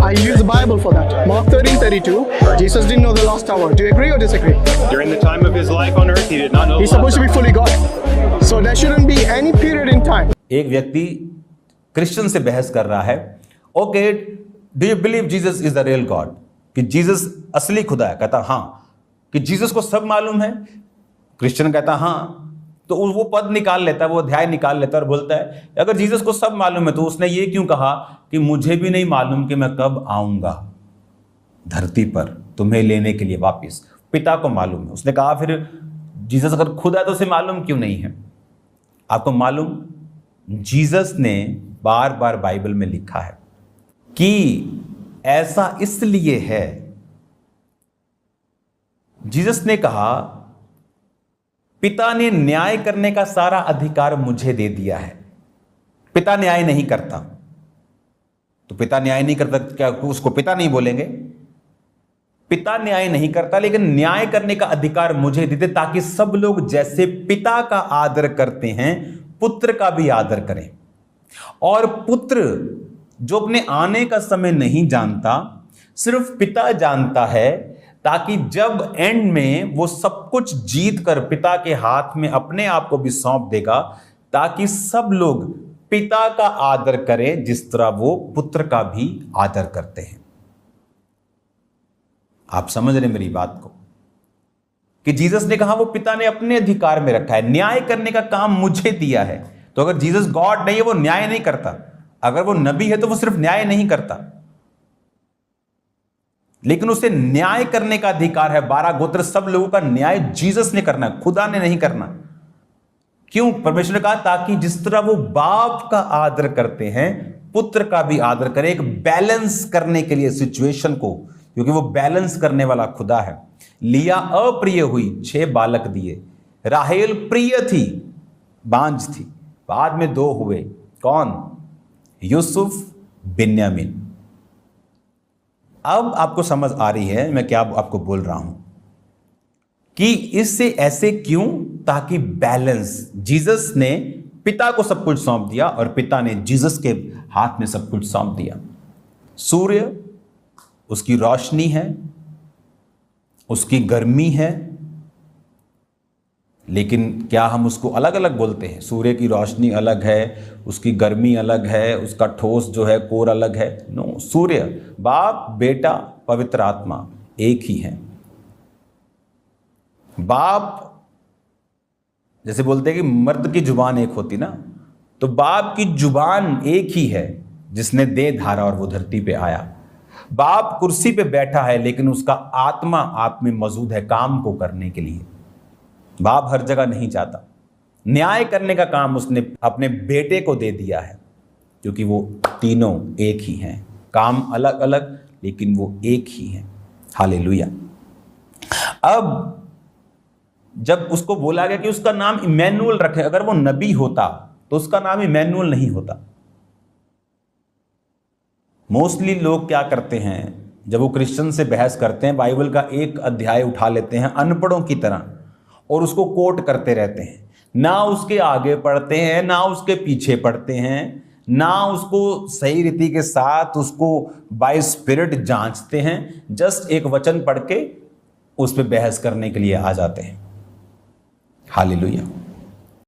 I use the Bible for that. Mark 13:32. Jesus didn't know the last hour. Do you agree or disagree? During the time of his life on earth, he did not know. He's supposed to be fully God. So there shouldn't be any period in time. एक व्यक्ति Christian से बहस कर रहा है, okay, do you believe Jesus is the real God, कि Jesus असली खुदा है? कहता हाँ। कि जीसस को सब मालूम है? क्रिश्चियन कहता हाँ। तो वो पद निकाल लेता है, वो अध्याय निकाल लेता है और बोलता है अगर जीसस को सब मालूम है तो उसने ये क्यों कहा कि मुझे भी नहीं मालूम कि मैं कब आऊंगा धरती पर तुम्हें लेने के लिए वापस? पिता को मालूम है। उसने कहा फिर जीसस अगर खुदा है तो उसे मालूम क्यों नहीं है? आपको मालूम, जीसस ने बार बार बाइबल में लिखा है कि ऐसा इसलिए है। जीसस ने कहा पिता ने न्याय करने का सारा अधिकार मुझे दे दिया है। पिता न्याय नहीं करता, तो पिता न्याय नहीं करता, क्या उसको पिता नहीं बोलेंगे? पिता न्याय नहीं करता, लेकिन न्याय करने का अधिकार मुझे देते ताकि सब लोग जैसे पिता का आदर करते हैं पुत्र का भी आदर करें। और पुत्र जो अपने आने का समय नहीं जानता, सिर्फ पिता जानता है, ताकि जब एंड में वो सब कुछ जीत कर पिता के हाथ में अपने आप को भी सौंप देगा, ताकि सब लोग पिता का आदर करें जिस तरह वो पुत्र का भी आदर करते हैं। आप समझ रहे मेरी बात को? कि जीसस ने कहा वो पिता ने अपने अधिकार में रखा है, न्याय करने का काम मुझे दिया है। तो अगर जीसस गॉड नहीं है, वो न्याय नहीं करता। अगर वो नबी है तो वो सिर्फ न्याय नहीं करता, लेकिन उसे न्याय करने का अधिकार है। 12 गोत्र सब लोगों का न्याय जीसस ने करना है, खुदा ने नहीं करना। क्यों? परमेश्वर ने कहा ताकि जिस तरह वो बाप का आदर करते हैं पुत्र का भी आदर करें, एक बैलेंस करने के लिए सिचुएशन को, क्योंकि वो बैलेंस करने वाला खुदा है। लिया अप्रिय हुई, 6 बालक दिए। राहेल प्रिय थी, बांझ थी, बाद में 2 हुए। कौन? यूसुफ, बिन्यामीन। अब आपको समझ आ रही है मैं क्या आपको बोल रहा हूं कि इससे ऐसे क्यों? ताकि बैलेंस। जीसस ने पिता को सब कुछ सौंप दिया और पिता ने जीसस के हाथ में सब कुछ सौंप दिया। सूर्य उसकी रोशनी है, उसकी गर्मी है, लेकिन क्या हम उसको अलग अलग बोलते हैं? सूर्य की रोशनी अलग है, उसकी गर्मी अलग है, उसका ठोस जो है कोर अलग है। नो, सूर्य, बाप, बेटा, पवित्र आत्मा एक ही है। बाप जैसे बोलते हैं कि मर्द की जुबान एक होती ना, तो बाप की जुबान एक ही है जिसने देह धारा और वो धरती पे आया। बाप कुर्सी पे बैठा है, लेकिन उसका आत्मा आप में मौजूद है काम को करने के लिए। बाप हर जगह नहीं जाता। न्याय करने का काम उसने अपने बेटे को दे दिया है, क्योंकि वो तीनों एक ही हैं। काम अलग अलग, लेकिन वो एक ही हैं। हालेलुया। अब जब उसको बोला गया कि उसका नाम इमैनुअल रखे, अगर वो नबी होता तो उसका नाम इमैनुअल नहीं होता। मोस्टली लोग क्या करते हैं, जब वो क्रिश्चियन से बहस करते हैं, बाइबल का एक अध्याय उठा लेते हैं अनपढ़ों की तरह और उसको कोट करते रहते हैं। ना उसके आगे पढ़ते हैं, ना उसके पीछे पढ़ते हैं, ना उसको सही रीति के साथ उसको बाय स्पिरिट जांचते हैं। जस्ट एक वचन पढ़ के उस पर बहस करने के लिए आ जाते हैं। हालेलुया।